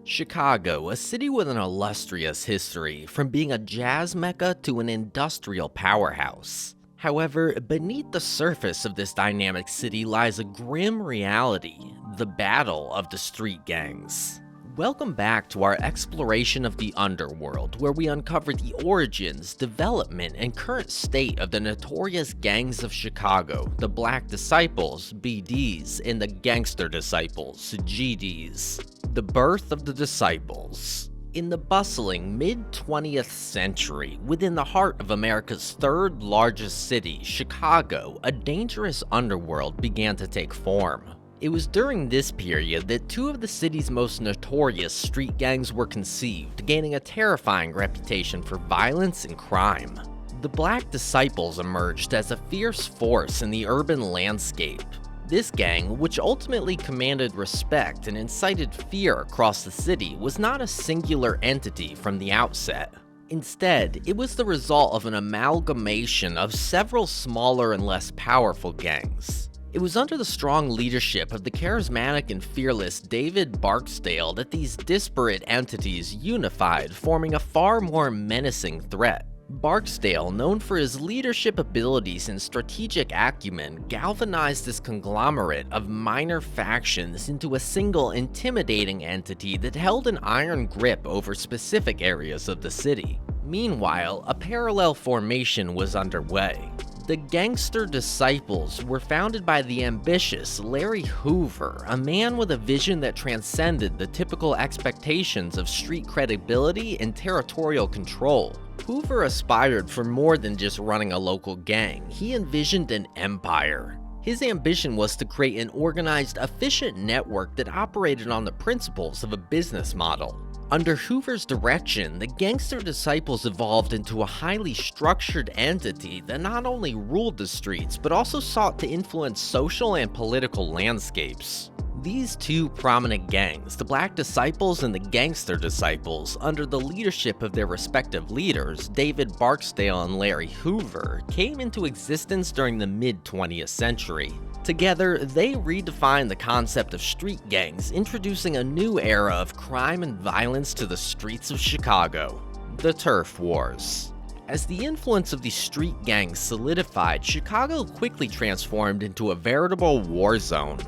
Chicago, a city with an illustrious history, from being a jazz mecca to an industrial powerhouse. However, beneath the surface of this dynamic city lies a grim reality: the battle of the street gangs. Welcome back to our exploration of the underworld, where we uncover the origins, development, and current state of the notorious gangs of Chicago, the Black Disciples, BDs, and the Gangster Disciples, GDs. The birth of the Disciples. In the bustling mid-20th century, within the heart of America's third largest city, Chicago, a dangerous underworld began to take form. It was during this period that two of the city's most notorious street gangs were conceived, gaining a terrifying reputation for violence and crime. The Black Disciples emerged as a fierce force in the urban landscape. This gang, which ultimately commanded respect and incited fear across the city, was not a singular entity from the outset. Instead, it was the result of an amalgamation of several smaller and less powerful gangs. It was under the strong leadership of the charismatic and fearless David Barksdale that these disparate entities unified, forming a far more menacing threat. Barksdale, known for his leadership abilities and strategic acumen, galvanized this conglomerate of minor factions into a single intimidating entity that held an iron grip over specific areas of the city. Meanwhile, a parallel formation was underway. The Gangster Disciples were founded by the ambitious Larry Hoover, a man with a vision that transcended the typical expectations of street credibility and territorial control. Hoover aspired for more than just running a local gang. He envisioned an empire. His ambition was to create an organized, efficient network that operated on the principles of a business model. Under Hoover's direction, the Gangster Disciples evolved into a highly structured entity that not only ruled the streets, but also sought to influence social and political landscapes. These two prominent gangs, the Black Disciples and the Gangster Disciples, under the leadership of their respective leaders, David Barksdale and Larry Hoover, came into existence during the mid-20th century. Together, they redefined the concept of street gangs, introducing a new era of crime and violence to the streets of Chicago: the Turf Wars. As the influence of these street gangs solidified, Chicago quickly transformed into a veritable war zone.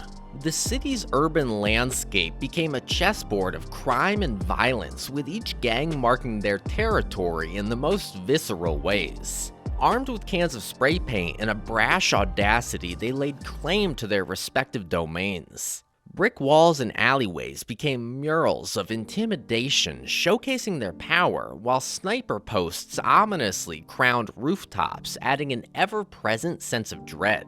The city's urban landscape became a chessboard of crime and violence, with each gang marking their territory in the most visceral ways. Armed with cans of spray paint and a brash audacity, they laid claim to their respective domains. Brick walls and alleyways became murals of intimidation, showcasing their power, while sniper posts ominously crowned rooftops, adding an ever-present sense of dread.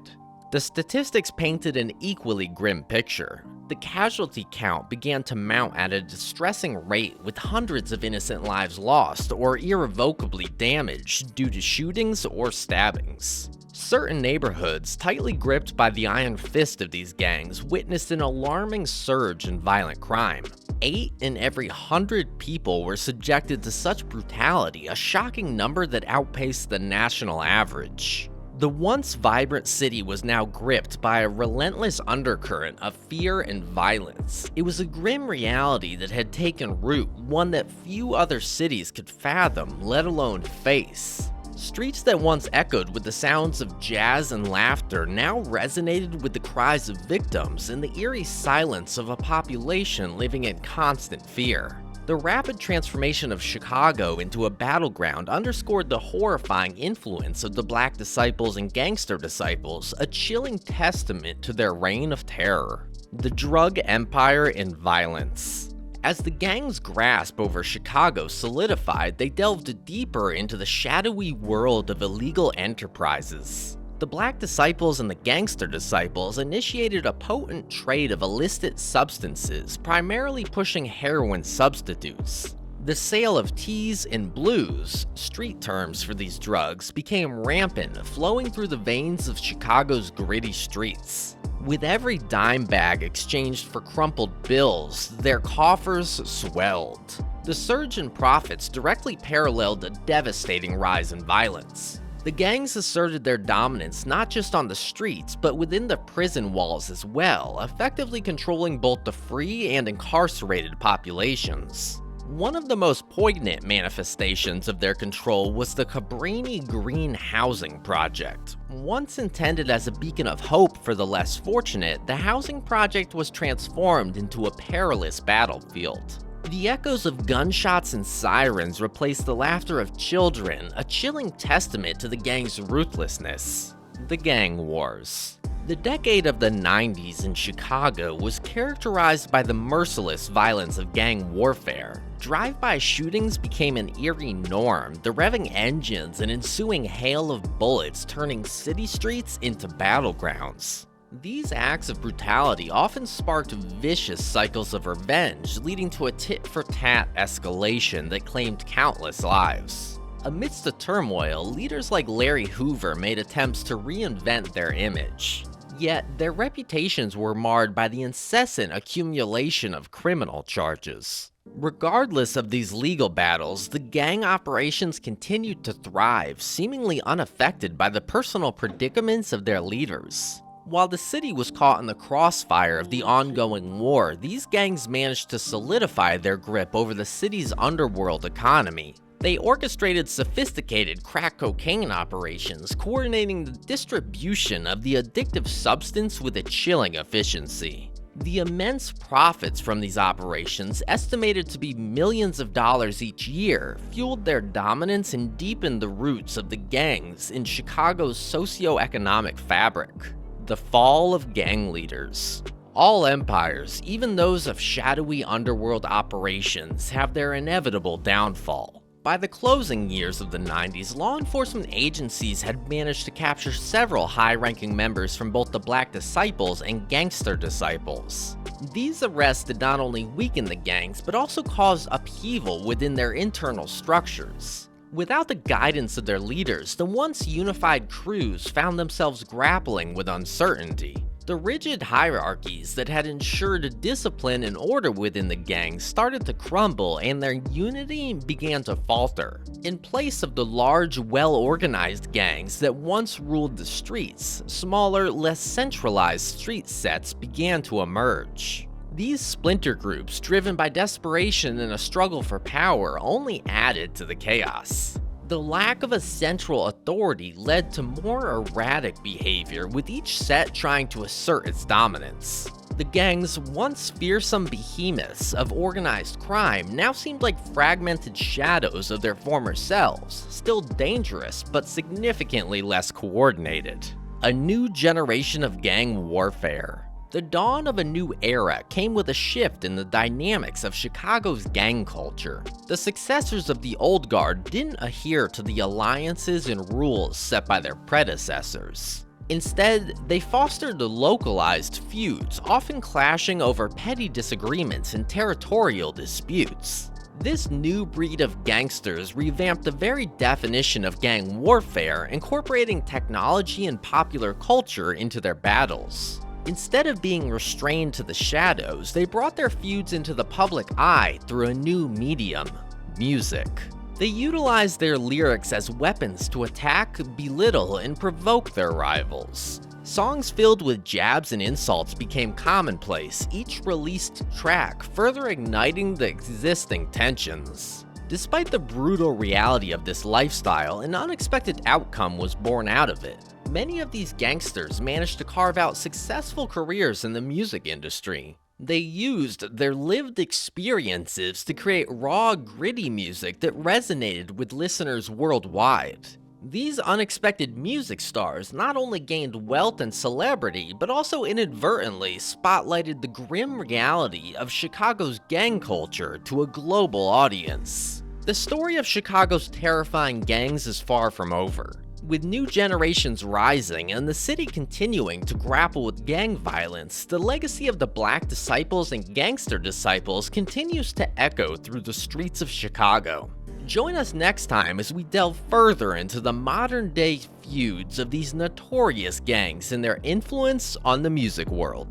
The statistics painted an equally grim picture. The casualty count began to mount at a distressing rate, with hundreds of innocent lives lost or irrevocably damaged due to shootings or stabbings. Certain neighborhoods, tightly gripped by the iron fist of these gangs, witnessed an alarming surge in violent crime. 8 in every 100 people were subjected to such brutality, a shocking number that outpaced the national average. The once vibrant city was now gripped by a relentless undercurrent of fear and violence. It was a grim reality that had taken root, one that few other cities could fathom, let alone face. Streets that once echoed with the sounds of jazz and laughter now resonated with the cries of victims and the eerie silence of a population living in constant fear. The rapid transformation of Chicago into a battleground underscored the horrifying influence of the Black Disciples and Gangster Disciples, a chilling testament to their reign of terror. The drug empire and violence. As the gangs' grasp over Chicago solidified, they delved deeper into the shadowy world of illegal enterprises. The Black Disciples and the Gangster Disciples initiated a potent trade of illicit substances, primarily pushing heroin substitutes. The sale of teas and blues, street terms for these drugs, became rampant, flowing through the veins of Chicago's gritty streets. With every dime bag exchanged for crumpled bills, their coffers swelled. The surge in profits directly paralleled a devastating rise in violence. The gangs asserted their dominance not just on the streets, but within the prison walls as well, effectively controlling both the free and incarcerated populations. One of the most poignant manifestations of their control was the Cabrini Green Housing Project. Once intended as a beacon of hope for the less fortunate, the housing project was transformed into a perilous battlefield. The echoes of gunshots and sirens replaced the laughter of children, a chilling testament to the gang's ruthlessness. The Gang Wars. The decade of the 90s in Chicago was characterized by the merciless violence of gang warfare. Drive-by shootings became an eerie norm, the revving engines and ensuing hail of bullets turning city streets into battlegrounds. These acts of brutality often sparked vicious cycles of revenge, leading to a tit-for-tat escalation that claimed countless lives. Amidst the turmoil, leaders like Larry Hoover made attempts to reinvent their image. Yet, their reputations were marred by the incessant accumulation of criminal charges. Regardless of these legal battles, the gang operations continued to thrive, seemingly unaffected by the personal predicaments of their leaders. While the city was caught in the crossfire of the ongoing war, these gangs managed to solidify their grip over the city's underworld economy. They orchestrated sophisticated crack cocaine operations, coordinating the distribution of the addictive substance with a chilling efficiency. The immense profits from these operations, estimated to be millions of dollars each year, fueled their dominance and deepened the roots of the gangs in Chicago's socio-economic fabric. The fall of gang leaders. All empires, even those of shadowy underworld operations, have their inevitable downfall. By the closing years of the 90s, law enforcement agencies had managed to capture several high-ranking members from both the Black Disciples and Gangster Disciples. These arrests did not only weaken the gangs, but also caused upheaval within their internal structures. Without the guidance of their leaders, the once unified crews found themselves grappling with uncertainty. The rigid hierarchies that had ensured discipline and order within the gangs started to crumble, and their unity began to falter. In place of the large, well-organized gangs that once ruled the streets, smaller, less centralized street sets began to emerge. These splinter groups, driven by desperation and a struggle for power, only added to the chaos. The lack of a central authority led to more erratic behavior, with each set trying to assert its dominance. The gangs, once fearsome behemoths of organized crime, now seemed like fragmented shadows of their former selves, still dangerous but significantly less coordinated. A new generation of gang warfare. The dawn of a new era came with a shift in the dynamics of Chicago's gang culture. The successors of the old guard didn't adhere to the alliances and rules set by their predecessors. Instead, they fostered the localized feuds, often clashing over petty disagreements and territorial disputes. This new breed of gangsters revamped the very definition of gang warfare, incorporating technology and popular culture into their battles. Instead of being restrained to the shadows, they brought their feuds into the public eye through a new medium: music. They utilized their lyrics as weapons to attack, belittle, and provoke their rivals. Songs filled with jabs and insults became commonplace, each released track further igniting the existing tensions. Despite the brutal reality of this lifestyle, an unexpected outcome was born out of it. Many of these gangsters managed to carve out successful careers in the music industry. They used their lived experiences to create raw, gritty music that resonated with listeners worldwide. These unexpected music stars not only gained wealth and celebrity, but also inadvertently spotlighted the grim reality of Chicago's gang culture to a global audience. The story of Chicago's terrifying gangs is far from over. With new generations rising and the city continuing to grapple with gang violence, the legacy of the Black Disciples and Gangster Disciples continues to echo through the streets of Chicago. Join us next time as we delve further into the modern-day feuds of these notorious gangs and their influence on the music world.